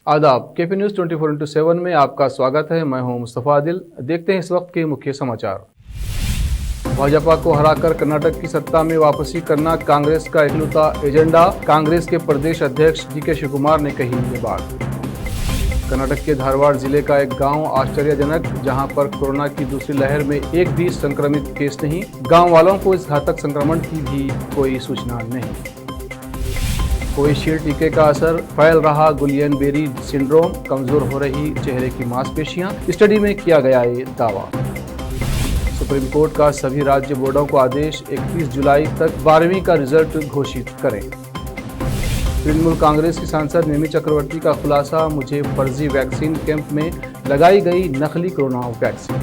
आदाब। KP news 24/7 में आपका स्वागत है। मैं हूं मुस्तफ़ा आदिल। देखते हैं इस वक्त के मुख्य समाचार। भाजपा को हराकर कर्नाटक की सत्ता में वापसी करना कांग्रेस का इकलौता एजेंडा, कांग्रेस के प्रदेश अध्यक्ष डीके शिवकुमार ने कही ये बात। कर्नाटक के धारवाड़ जिले का एक गांव आश्चर्यजनक, जहां पर कोरोना की दूसरी लहर में एक भी संक्रमित केस नहीं। गांव वालों को इस घातक संक्रमण की भी कोई सूचना नहीं। कोविशील्ड टीके का असर, फैल रहा गुलियन-बेरी सिंड्रोम, कमजोर हो रही चेहरे की मांसपेशियां। स्टडी में किया गया ये दावा। सुप्रीम कोर्ट का सभी राज्य बोर्डों को आदेश, 31 जुलाई तक 12वीं का रिजल्ट घोषित करें। तृणमूल कांग्रेस की सांसद नेमी चक्रवर्ती का खुलासा, मुझे फर्जी वैक्सीन कैंप में लगाई गई नकली कोरोना वैक्सीन।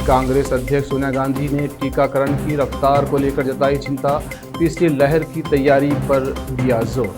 कांग्रेस अध्यक्ष सोनिया गांधी ने टीकाकरण की रफ्तार को लेकर जताई चिंता, तीसरी लहर की तैयारी पर दिया जोर।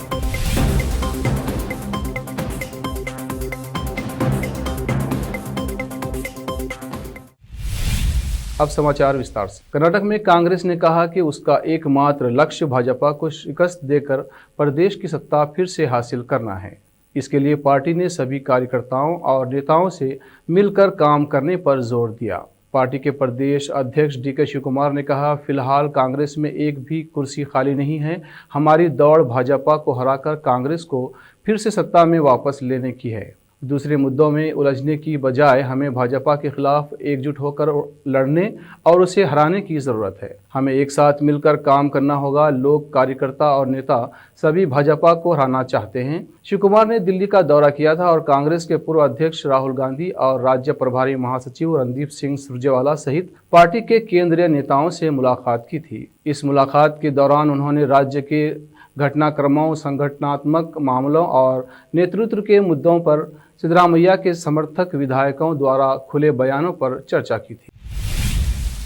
अब समाचार विस्तार से। कर्नाटक में कांग्रेस ने कहा कि उसका एकमात्र लक्ष्य भाजपा को शिकस्त देकर प्रदेश की सत्ता फिर से हासिल करना है। इसके लिए पार्टी ने सभी कार्यकर्ताओं और नेताओं से मिलकर काम करने पर जोर दिया। पार्टी के प्रदेश अध्यक्ष डीके शिवकुमार ने कहा, फिलहाल कांग्रेस में एक भी कुर्सी खाली नहीं है। हमारी दौड़ भाजपा को हराकर कांग्रेस को फिर से सत्ता में वापस लेने की है। दूसरे मुद्दों में उलझने की बजाय हमें भाजपा के खिलाफ एकजुट होकर लड़ने और उसे हराने की ज़रूरत है। हमें एक साथ मिलकर काम करना होगा। लोग, कार्यकर्ता और नेता सभी भाजपा को हराना चाहते हैं। शिवकुमार ने दिल्ली का दौरा किया था और कांग्रेस के पूर्व अध्यक्ष राहुल गांधी और राज्य प्रभारी महासचिव रणदीप सिंह सुरजेवाला सहित पार्टी के केंद्रीय नेताओं से मुलाकात की थी। इस मुलाकात के दौरान उन्होंने राज्य के घटनाक्रमों, संगठनात्मक मामलों और नेतृत्व के मुद्दों पर सिद्धरामैया के समर्थक विधायकों द्वारा खुले बयानों पर चर्चा की थी।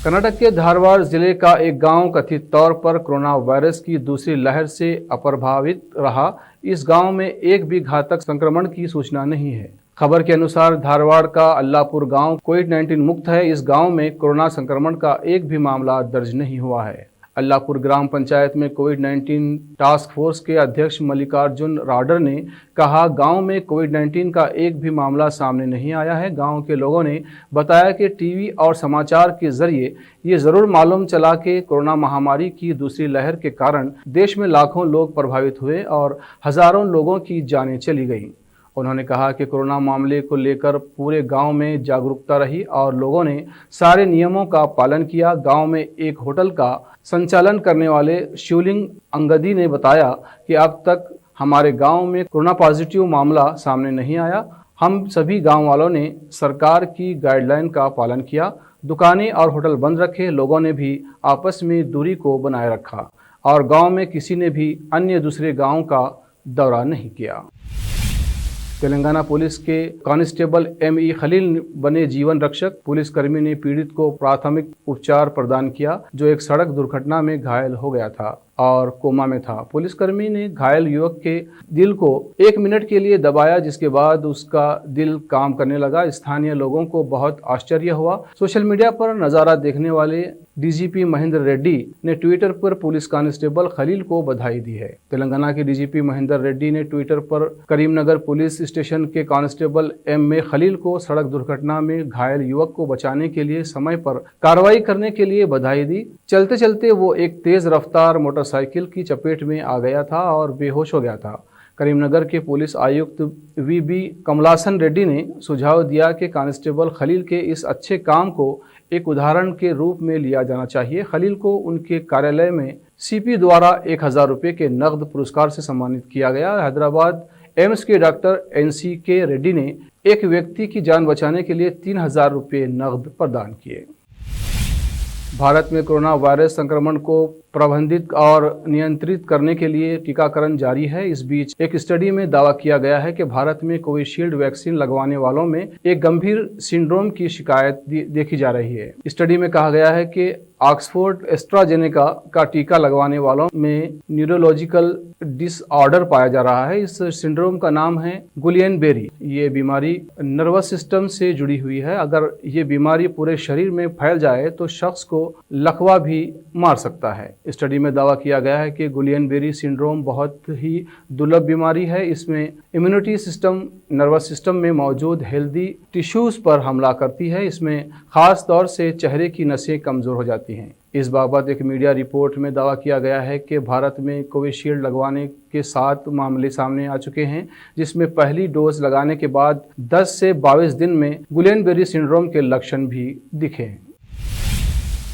कर्नाटक के धारवाड़ जिले का एक गांव कथित तौर पर कोरोना वायरस की दूसरी लहर से अप्रभावित रहा। इस गांव में एक भी घातक संक्रमण की सूचना नहीं है। खबर के अनुसार धारवाड़ का अल्लापुर गांव कोविड-19 मुक्त है। इस गांव में कोरोना संक्रमण का एक भी मामला दर्ज नहीं हुआ है। अल्लापुर ग्राम पंचायत में कोविड-19 टास्क फोर्स के अध्यक्ष मल्लिकार्जुन राडर ने कहा, गांव में कोविड-19 का एक भी मामला सामने नहीं आया है। गांव के लोगों ने बताया कि टीवी और समाचार के जरिए ये जरूर मालूम चला कि कोरोना महामारी की दूसरी लहर के कारण देश में लाखों लोग प्रभावित हुए और हजारों लोगों की जानें चली गईं। उन्होंने कहा कि कोरोना मामले को लेकर पूरे गांव में जागरूकता रही और लोगों ने सारे नियमों का पालन किया। गांव में एक होटल का संचालन करने वाले शिवलिंग अंगदी ने बताया कि अब तक हमारे गांव में कोरोना पॉजिटिव मामला सामने नहीं आया। हम सभी गांव वालों ने सरकार की गाइडलाइन का पालन किया। दुकानें और होटल बंद रखे। लोगों ने भी आपस में दूरी को बनाए रखा और गांव में किसी ने भी अन्य दूसरे गांव का दौरा नहीं किया। तेलंगाना पुलिस के कांस्टेबल M.E. खलील बने जीवन रक्षक। पुलिसकर्मी ने पीड़ित को प्राथमिक उपचार प्रदान किया, जो एक सड़क दुर्घटना में घायल हो गया था और कोमा में था। पुलिसकर्मी ने घायल युवक के दिल को 1 मिनट के लिए दबाया, जिसके बाद उसका दिल काम करने लगा। स्थानीय लोगों को बहुत आश्चर्य हुआ। सोशल मीडिया पर नज़ारा देखने वाले डीजीपी महेंद्र रेड्डी ने ट्विटर पर पुलिस कांस्टेबल खलील को बधाई दी है। तेलंगाना के डीजीपी महेंद्र रेड्डी ने ट्विटर पर करीमनगर पुलिस स्टेशन के कांस्टेबल M.A. खलील को सड़क दुर्घटना में घायल युवक को बचाने के लिए समय पर कार्रवाई करने के लिए बधाई दी। चलते चलते वो एक तेज रफ्तार मोटरसाइकिल की चपेट में आ गया था और बेहोश हो गया था। करीमनगर के पुलिस आयुक्त V.B. कमलासन रेड्डी ने सुझाव दिया कि कांस्टेबल खलील के इस अच्छे काम को एक उदाहरण के रूप में लिया जाना चाहिए। खलील को उनके कार्यालय में CP द्वारा 1000 रुपये के नकद पुरस्कार से सम्मानित किया गया। हैदराबाद एम्स के डॉक्टर NCK रेड्डी ने एक व्यक्ति की जान बचाने के लिए 3000 रुपये नकद प्रदान किए। भारत में कोरोना वायरस संक्रमण को प्रबंधित और नियंत्रित करने के लिए टीकाकरण जारी है। इस बीच एक स्टडी में दावा किया गया है कि भारत में कोविशील्ड वैक्सीन लगवाने वालों में एक गंभीर सिंड्रोम की शिकायत देखी जा रही है। स्टडी में कहा गया है कि ऑक्सफोर्ड एस्ट्राजेनेका का टीका लगवाने वालों में न्यूरोलॉजिकल डिसऑर्डर पाया जा रहा है। इस सिंड्रोम का नाम है गुलियन-बेरी। ये बीमारी नर्वस सिस्टम से जुड़ी हुई है। अगर ये बीमारी पूरे शरीर में फैल जाए तो शख्स को लकवा भी मार सकता है। स्टडी में दावा किया गया है कि गुलियन-बेरी सिंड्रोम बहुत ही दुर्लभ बीमारी है। इसमें इम्यूनिटी सिस्टम नर्वस सिस्टम में मौजूद हेल्दी टिश्यूज़ पर हमला करती है। इसमें ख़ास तौर से चेहरे की नसें कमज़ोर हो जाती हैं। इस बाबत एक मीडिया रिपोर्ट में दावा किया गया है कि भारत में कोविशील्ड लगवाने के 7 मामले सामने आ चुके हैं, जिसमें पहली डोज लगाने के बाद 10 से 22 दिन में गुलियन-बेरी सिंड्रोम के लक्षण भी दिखे हैं।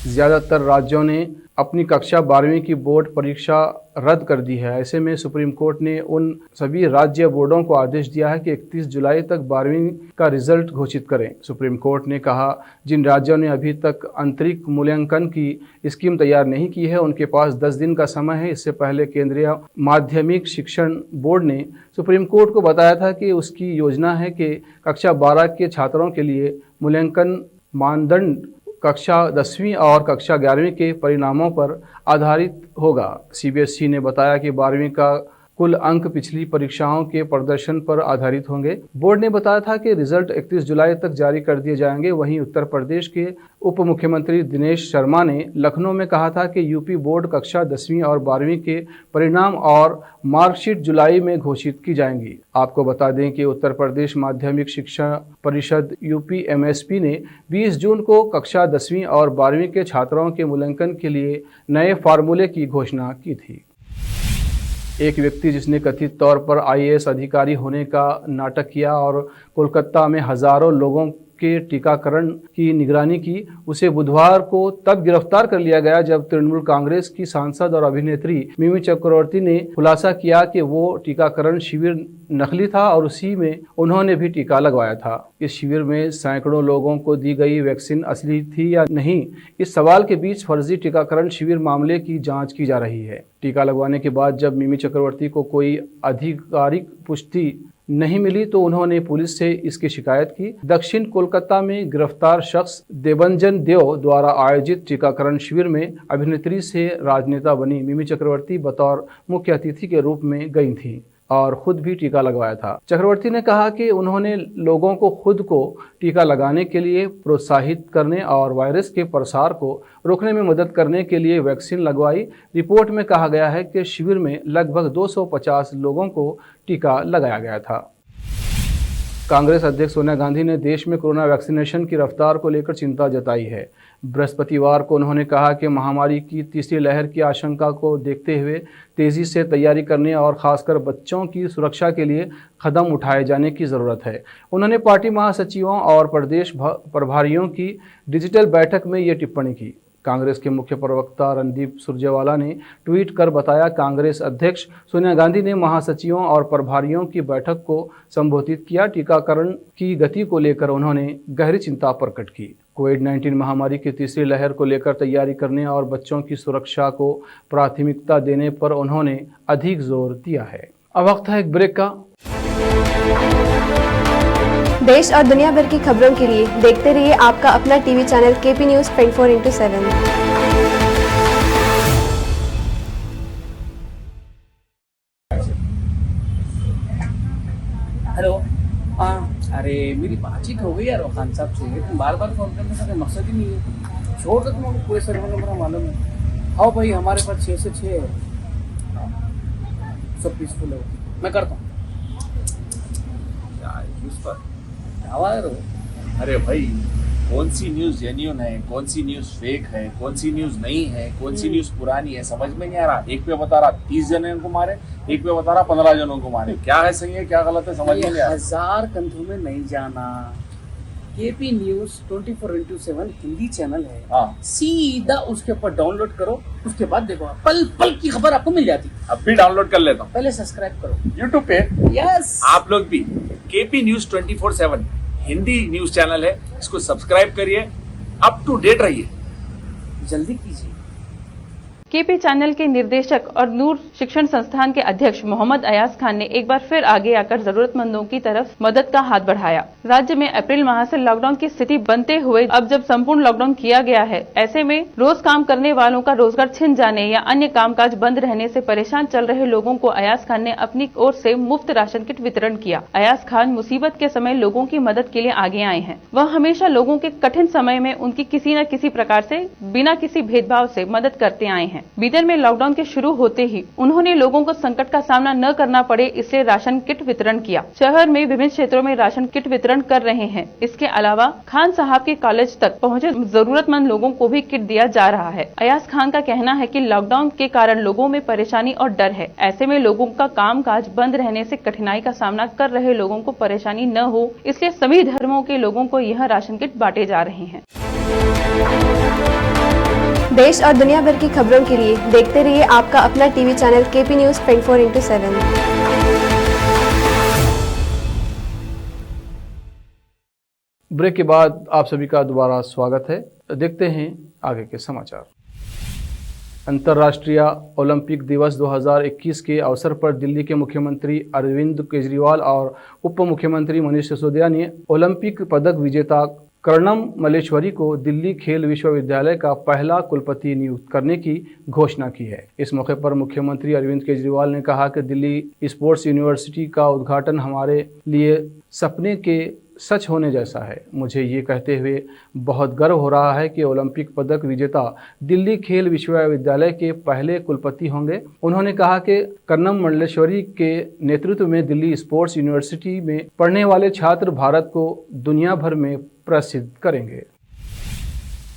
ज़्यादातर राज्यों ने अपनी कक्षा 12वीं की बोर्ड परीक्षा रद्द कर दी है। ऐसे में सुप्रीम कोर्ट ने उन सभी राज्य बोर्डों को आदेश दिया है कि 31 जुलाई तक 12वीं का रिजल्ट घोषित करें। सुप्रीम कोर्ट ने कहा, जिन राज्यों ने अभी तक आंतरिक मूल्यांकन की स्कीम तैयार नहीं की है, उनके पास 10 दिन का समय है। इससे पहले केंद्रीय माध्यमिक शिक्षण बोर्ड ने सुप्रीम कोर्ट को बताया था कि उसकी योजना है कि कक्षा 12 के छात्रों के लिए मूल्यांकन मानदंड कक्षा 10वीं और कक्षा 11वीं के परिणामों पर आधारित होगा। सीबीएसई ने बताया कि 12वीं का कुल अंक पिछली परीक्षाओं के प्रदर्शन पर आधारित होंगे। बोर्ड ने बताया था कि रिजल्ट 31 जुलाई तक जारी कर दिए जाएंगे। वहीं उत्तर प्रदेश के उप मुख्यमंत्री दिनेश शर्मा ने लखनऊ में कहा था कि यूपी बोर्ड कक्षा 10वीं और 12वीं के परिणाम और मार्कशीट जुलाई में घोषित की जाएंगी। आपको बता दें कि उत्तर प्रदेश माध्यमिक शिक्षा परिषद यूपी-एमएसपी ने 20 जून को कक्षा 10वीं और 12वीं के छात्रों के मूल्यांकन के लिए नए फार्मूले की घोषणा की थी। एक व्यक्ति जिसने कथित तौर पर आईएएस अधिकारी होने का नाटक किया और कोलकाता में हजारों लोगों के टीकाकरण की निगरानी की, उसे बुधवार को तब गिरफ्तार कर लिया गया जब तृणमूल कांग्रेस की सांसद और अभिनेत्री मिमी चक्रवर्ती ने खुलासा किया कि वो टीकाकरण शिविर नकली था और उसी में उन्होंने भी टीका लगवाया था। इस शिविर में सैकड़ों लोगों को दी गई वैक्सीन असली थी या नहीं, इस सवाल के बीच फर्जी टीकाकरण शिविर मामले की जांच की जा रही है। टीका लगवाने के बाद जब मिमी चक्रवर्ती को कोई आधिकारिक पुष्टि नहीं मिली तो उन्होंने पुलिस से इसकी शिकायत की। दक्षिण कोलकाता में गिरफ्तार शख्स देवंजन देव द्वारा आयोजित टीकाकरण शिविर में अभिनेत्री से राजनेता बनी मिमी चक्रवर्ती बतौर मुख्य अतिथि के रूप में गई थीं और खुद भी टीका लगवाया था। चक्रवर्ती ने कहा कि उन्होंने लोगों को खुद को टीका लगाने के लिए प्रोत्साहित करने और वायरस के प्रसार को रोकने में मदद करने के लिए वैक्सीन लगवाई। रिपोर्ट में कहा गया है कि शिविर में लगभग 250 लोगों को टीका लगाया गया था। कांग्रेस अध्यक्ष सोनिया गांधी ने देश में कोरोना वैक्सीनेशन की रफ्तार को लेकर चिंता जताई है। बृहस्पतिवार को उन्होंने कहा कि महामारी की तीसरी लहर की आशंका को देखते हुए तेजी से तैयारी करने और खासकर बच्चों की सुरक्षा के लिए कदम उठाए जाने की ज़रूरत है। उन्होंने पार्टी महासचिवों और प्रदेश प्रभारियों की डिजिटल बैठक में ये टिप्पणी की। कांग्रेस के मुख्य प्रवक्ता रणदीप सुरजेवाला ने ट्वीट कर बताया, कांग्रेस अध्यक्ष सोनिया गांधी ने महासचिवों और प्रभारियों की बैठक को संबोधित किया। टीकाकरण की गति को लेकर उन्होंने गहरी चिंता प्रकट की। कोविड-19 महामारी की तीसरी लहर को लेकर तैयारी करने और बच्चों की सुरक्षा को प्राथमिकता देने पर उन्होंने अधिक जोर दिया है। अब वक्त है एक ब्रेक का। देश और दुनिया भर की खबरों के लिए देखते रहिए आपका अपना TV channel KP news 24/7। Hello, हाँ, अरे मेरी बातचीत हो गई यार खान साहब से। तुम बार बार फोन करने का कोई मकसद ही नहीं है। छोड़ दो, तुमको पूरे सर्वर नंबर मालूम है। आओ भाई, हमारे पास 6 से 6 है, सब पीसफुल है। मैं करता हूँ। अरे भाई, कौन सी न्यूज जेन्युइन है, कौन सी न्यूज फेक है, कौन सी न्यूज नई है, कौन सी न्यूज पुरानी है, समझ में नहीं आ रहा। एक पे बता रहा 30 जनों को मारे, एक पे बता रहा 15 जनों को मारे। क्या है सही है, क्या गलत है, समझ में नहीं आ रहा। 1000 कंधों में नहीं जाना। केपी न्यूज 24/7 हिंदी चैनल है। हाँ, सीधा उसके ऊपर डाउनलोड करो, उसके बाद देखो पल पल की खबर आपको मिल जाती। अब भी डाउनलोड कर लेता हूँ। पहले सब्सक्राइब करो यूट्यूब पे। यस, आप लोग भी KP news 24/7 Hindi news channel है, इसको सब्सक्राइब करिए, अप टू डेट रहिए, जल्दी कीजिए। केपी चैनल के निर्देशक और नूर शिक्षण संस्थान के अध्यक्ष मोहम्मद अयाज खान ने एक बार फिर आगे आकर जरूरतमंदों की तरफ मदद का हाथ बढ़ाया। राज्य में अप्रैल माह से लॉकडाउन की स्थिति बनते हुए अब जब संपूर्ण लॉकडाउन किया गया है, ऐसे में रोज काम करने वालों का रोजगार छिन जाने या अन्य कामकाज बंद रहने से परेशान चल रहे लोगों को अयाज खान ने अपनी ओर से मुफ्त राशन किट वितरण किया। अयाज खान मुसीबत के समय लोगों की मदद के लिए आगे आए हैं। वह हमेशा लोगों के कठिन समय में उनकी किसी न किसी प्रकार से बिना किसी भेदभाव से मदद करते आए हैं। बीदर में लॉकडाउन के शुरू होते ही उन्होंने लोगों को संकट का सामना न करना पड़े इसलिए राशन किट वितरण किया। शहर में विभिन्न क्षेत्रों में राशन किट वितरण कर रहे हैं। इसके अलावा खान साहब के कॉलेज तक पहुंचे जरूरतमंद लोगों को भी किट दिया जा रहा है। अयाज खान का कहना है कि लॉकडाउन के कारण लोगों में परेशानी और डर है। ऐसे में लोगों का कामकाज बंद रहने से कठिनाई का सामना कर रहे लोगों को परेशानी न हो, इसलिए सभी धर्मों के लोगों को यह राशन किट बांटे जा रहे हैं। देश और दुनिया भर की खबरों के लिए देखते रहिए आपका अपना टीवी चैनल केपी न्यूज़ 24/7। ब्रेक के बाद आप सभी का दोबारा स्वागत है। देखते हैं आगे के समाचार। अंतर्राष्ट्रीय ओलंपिक दिवस 2021 के अवसर पर दिल्ली के मुख्यमंत्री अरविंद केजरीवाल और उप मुख्यमंत्री मनीष सिसोदिया ने ओलंपिक पदक विजेता कर्णम मल्लेश्वरी को दिल्ली खेल विश्वविद्यालय का पहला कुलपति नियुक्त करने की घोषणा की है। इस मौके पर मुख्यमंत्री अरविंद केजरीवाल ने कहा कि दिल्ली स्पोर्ट्स यूनिवर्सिटी का उद्घाटन हमारे लिए सपने के सच होने जैसा है। मुझे ये कहते हुए बहुत गर्व हो रहा है कि ओलंपिक पदक विजेता दिल्ली खेल विश्वविद्यालय के पहले कुलपति होंगे। उन्होंने कहा कि कर्णम मल्लेश्वरी के नेतृत्व में दिल्ली स्पोर्ट्स यूनिवर्सिटी में पढ़ने वाले छात्र भारत को दुनिया भर में प्रसिद्ध करेंगे।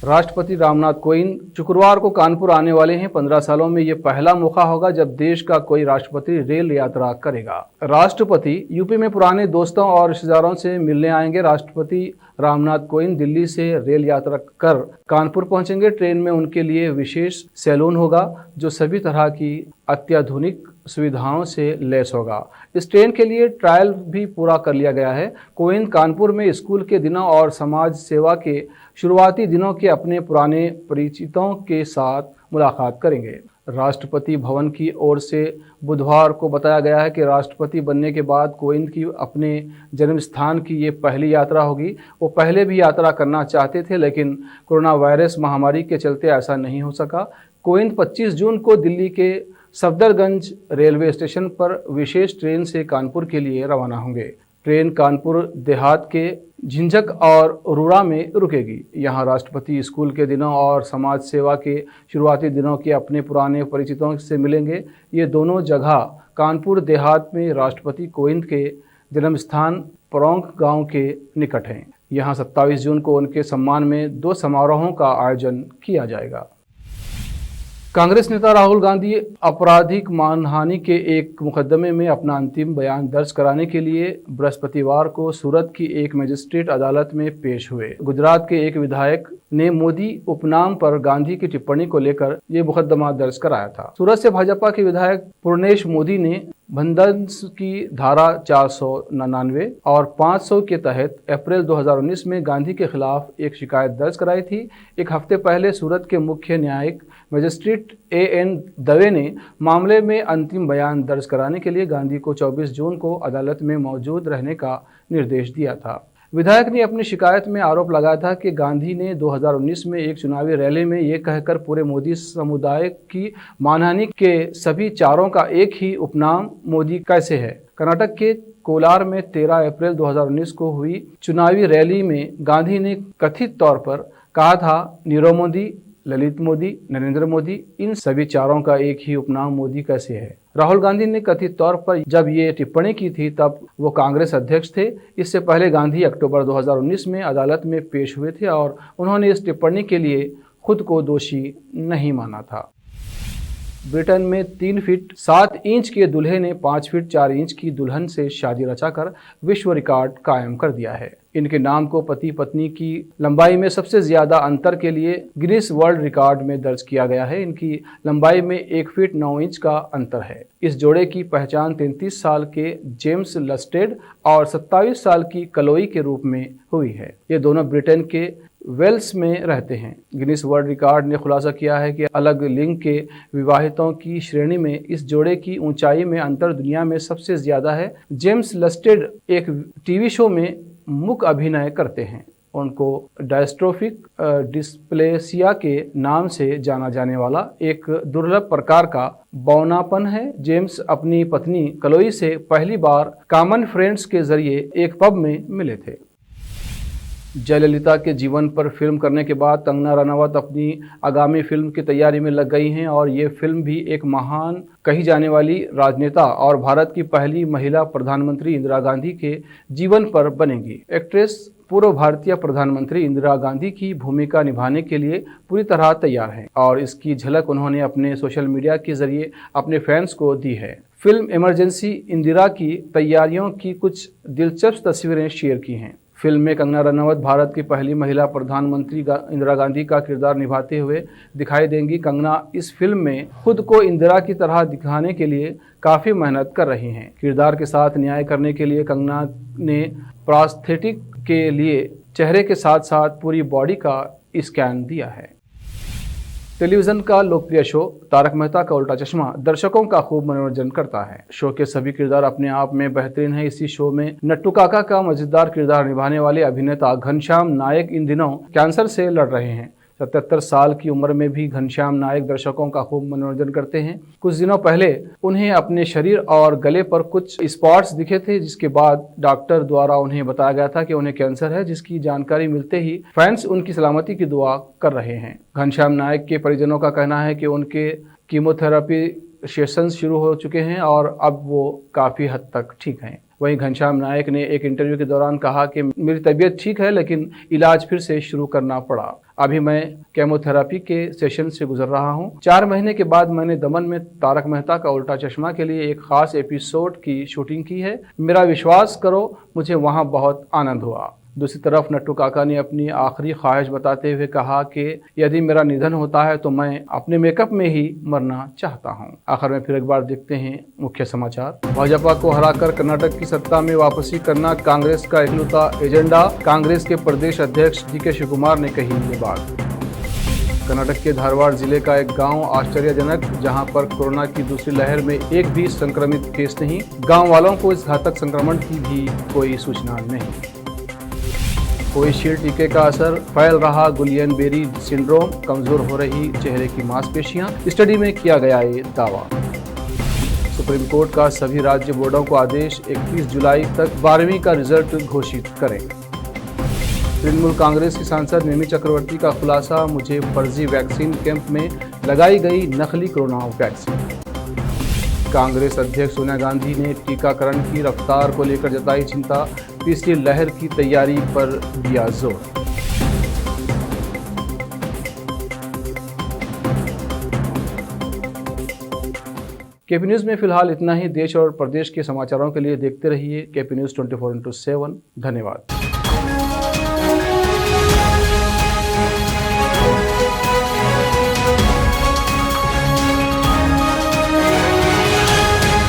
राष्ट्रपति रामनाथ कोविंद शुक्रवार को कानपुर आने वाले हैं। 15 सालों में ये पहला मौका होगा जब देश का कोई राष्ट्रपति रेल यात्रा करेगा। राष्ट्रपति यूपी में पुराने दोस्तों और रिश्तेदारों से मिलने आएंगे। राष्ट्रपति रामनाथ कोविंद दिल्ली से रेल यात्रा कर कानपुर पहुंचेंगे। ट्रेन में उनके लिए विशेष सैलून होगा जो सभी तरह की अत्याधुनिक सुविधाओं से लैस होगा। इस ट्रेन के लिए ट्रायल भी पूरा कर लिया गया है। कोविंद कानपुर में स्कूल के दिनों और समाज सेवा के शुरुआती दिनों के अपने पुराने परिचितों के साथ मुलाकात करेंगे। राष्ट्रपति भवन की ओर से बुधवार को बताया गया है कि राष्ट्रपति बनने के बाद कोविंद की अपने जन्म स्थान की ये पहली यात्रा होगी। वो पहले भी यात्रा करना चाहते थे लेकिन कोरोना वायरस महामारी के चलते ऐसा नहीं हो सका। कोविंद 25 जून को दिल्ली के सफदरगंज रेलवे स्टेशन पर विशेष ट्रेन से कानपुर के लिए रवाना होंगे। ट्रेन कानपुर देहात के झिंझक और रुड़ा में रुकेगी। यहाँ राष्ट्रपति स्कूल के दिनों और समाज सेवा के शुरुआती दिनों के अपने पुराने परिचितों से मिलेंगे। ये दोनों जगह कानपुर देहात में राष्ट्रपति कोविंद के जन्म स्थान परोंक गांव के निकट हैं। यहाँ 27 जून को उनके सम्मान में 2 समारोहों का आयोजन किया जाएगा। कांग्रेस नेता राहुल गांधी आपराधिक मानहानि के एक मुकदमे में अपना अंतिम बयान दर्ज कराने के लिए बृहस्पतिवार को सूरत की एक मजिस्ट्रेट अदालत में पेश हुए। गुजरात के एक विधायक ने मोदी उपनाम पर गांधी की टिप्पणी को लेकर ये मुकदमा दर्ज कराया था। सूरत से भाजपा के विधायक पूर्णेश मोदी ने बंधन्स की धारा 499 और 500 के तहत अप्रैल 2019 में गांधी के खिलाफ एक शिकायत दर्ज कराई थी। एक हफ्ते पहले सूरत के मुख्य न्यायिक मजिस्ट्रेट AN दवे ने मामले में अंतिम बयान दर्ज कराने के लिए गांधी को 24 जून को अदालत में मौजूद रहने का निर्देश दिया था। विधायक ने अपनी शिकायत में आरोप लगाया था कि गांधी ने 2019 में एक चुनावी रैली में ये कहकर पूरे मोदी समुदाय की मानहानि के सभी चारों का एक ही उपनाम मोदी कैसे है। कर्नाटक के कोलार में 13 अप्रैल 2019 को हुई चुनावी रैली में गांधी ने कथित तौर पर कहा था नीरव मोदी, ललित मोदी, नरेंद्र मोदी, इन सभी चारों का एक ही उपनाम मोदी कैसे है। राहुल गांधी ने कथित तौर पर जब ये टिप्पणी की थी तब वो कांग्रेस अध्यक्ष थे। इससे पहले गांधी अक्टूबर 2019 में अदालत में पेश हुए थे और उन्होंने इस टिप्पणी के लिए खुद को दोषी नहीं माना था। ब्रिटेन में 3 फीट 7 इंच के दूल्हे ने 5 फीट 4 इंच की दुल्हन से शादी रचाकर विश्व रिकॉर्ड कायम कर दिया है। इनके नाम को पति पत्नी की लंबाई में सबसे ज्यादा अंतर के लिए गिनीज वर्ल्ड रिकॉर्ड में दर्ज किया गया है। इनकी लंबाई में 1 फीट 9 इंच का अंतर है। इस जोड़े की पहचान 33 साल के जेम्स लस्टेड और 27 साल की कलोई के रूप में हुई है। ये दोनों ब्रिटेन के वेल्स में रहते हैं। गिनीज वर्ल्ड रिकॉर्ड ने खुलासा किया है कि अलग लिंग के विवाहितों की श्रेणी में इस जोड़े की ऊंचाई में अंतर दुनिया में सबसे ज्यादा है। जेम्स लस्टेड एक टीवी शो में मुख्य अभिनय करते हैं। उनको डायस्ट्रोफिक डिस्प्लेसिया के नाम से जाना जाने वाला एक दुर्लभ प्रकार का बौनापन है। जेम्स अपनी पत्नी कलोई से पहली बार कॉमन फ्रेंड्स के जरिए एक पब में मिले थे। जयललिता के जीवन पर फिल्म करने के बाद कंगना रनावत अपनी आगामी फिल्म की तैयारी में लग गई हैं और ये फिल्म भी एक महान कही जाने वाली राजनेता और भारत की पहली महिला प्रधानमंत्री इंदिरा गांधी के जीवन पर बनेगी। एक्ट्रेस पूर्व भारतीय प्रधानमंत्री इंदिरा गांधी की भूमिका निभाने के लिए पूरी तरह तैयार हैं और इसकी झलक उन्होंने अपने सोशल मीडिया के जरिए अपने फैंस को दी है। फिल्म इमरजेंसी इंदिरा की तैयारियों की कुछ दिलचस्प तस्वीरें शेयर की हैं। फिल्म में कंगना रनावत भारत की पहली महिला प्रधानमंत्री इंदिरा गांधी का किरदार निभाते हुए दिखाई देंगी। कंगना इस फिल्म में खुद को इंदिरा की तरह दिखाने के लिए काफ़ी मेहनत कर रही हैं। किरदार के साथ न्याय करने के लिए कंगना ने प्रोस्थेटिक के लिए चेहरे के साथ साथ पूरी बॉडी का स्कैन दिया है। टेलीविजन का लोकप्रिय शो तारक मेहता का उल्टा चश्मा दर्शकों का खूब मनोरंजन करता है। शो के सभी किरदार अपने आप में बेहतरीन हैं। इसी शो में नट्टू काका का मजेदार किरदार निभाने वाले अभिनेता घनश्याम नायक इन दिनों कैंसर से लड़ रहे हैं। 77 साल की उम्र में भी घनश्याम नायक दर्शकों का खूब मनोरंजन करते हैं। कुछ दिनों पहले उन्हें अपने शरीर और गले पर कुछ स्पॉट्स दिखे थे, जिसके बाद डॉक्टर द्वारा उन्हें बताया गया था कि उन्हें कैंसर है, जिसकी जानकारी मिलते ही फैंस उनकी सलामती की दुआ कर रहे हैं। घनश्याम नायक के परिजनों का कहना है कि उनके कीमोथेरेपी सेशंस शुरू हो चुके हैं और अब वो काफ़ी हद तक ठीक हैं। वहीं घनश्याम नायक ने एक इंटरव्यू के दौरान कहा कि मेरी तबीयत ठीक है, लेकिन इलाज फिर से शुरू करना पड़ा। अभी मैं केमोथेरेपी के सेशन से गुजर रहा हूं। 4 महीने के बाद मैंने दमन में तारक मेहता का उल्टा चश्मा के लिए एक खास एपिसोड की शूटिंग की है। मेरा विश्वास करो, मुझे वहां बहुत आनंद हुआ। दूसरी तरफ नट्टू काका ने अपनी आखिरी ख्वाहिश बताते हुए कहा कि यदि मेरा निधन होता है तो मैं अपने मेकअप में ही मरना चाहता हूं। आखिर में फिर एक बार देखते हैं मुख्य समाचार। भाजपा को हराकर कर्नाटक की सत्ता में वापसी करना कांग्रेस का इकलौता एजेंडा, कांग्रेस के प्रदेश अध्यक्ष DK शिवकुमार ने कही ये बात। कर्नाटक के धारवाड़ जिले का एक गांव आश्चर्यजनक, जहां पर कोरोना की दूसरी लहर में एक भी संक्रमित केस नहीं। गांव वालों को इस घातक संक्रमण की भी कोई सूचना नहीं। कोविशील्ड टीके का असर, फैल रहा गुलियन-बेरी सिंड्रोम, कमजोर हो रही चेहरे की मांसपेशियां। स्टडी में किया गया ये दावा। सुप्रीम कोर्ट का सभी राज्य बोर्डों को आदेश, 31 जुलाई तक 12वीं का रिजल्ट घोषित करें। तृणमूल कांग्रेस की सांसद मिमी चक्रवर्ती का खुलासा, मुझे फर्जी वैक्सीन कैंप में लगाई गई नकली कोरोना वैक्सीन। कांग्रेस अध्यक्ष सोनिया गांधी ने टीकाकरण की रफ्तार को लेकर जताई चिंता, तीसरी लहर की तैयारी पर दिया जोर। केपी न्यूज में फिलहाल इतना ही। देश और प्रदेश के समाचारों के लिए देखते रहिए केपी न्यूज 24/7। धन्यवाद।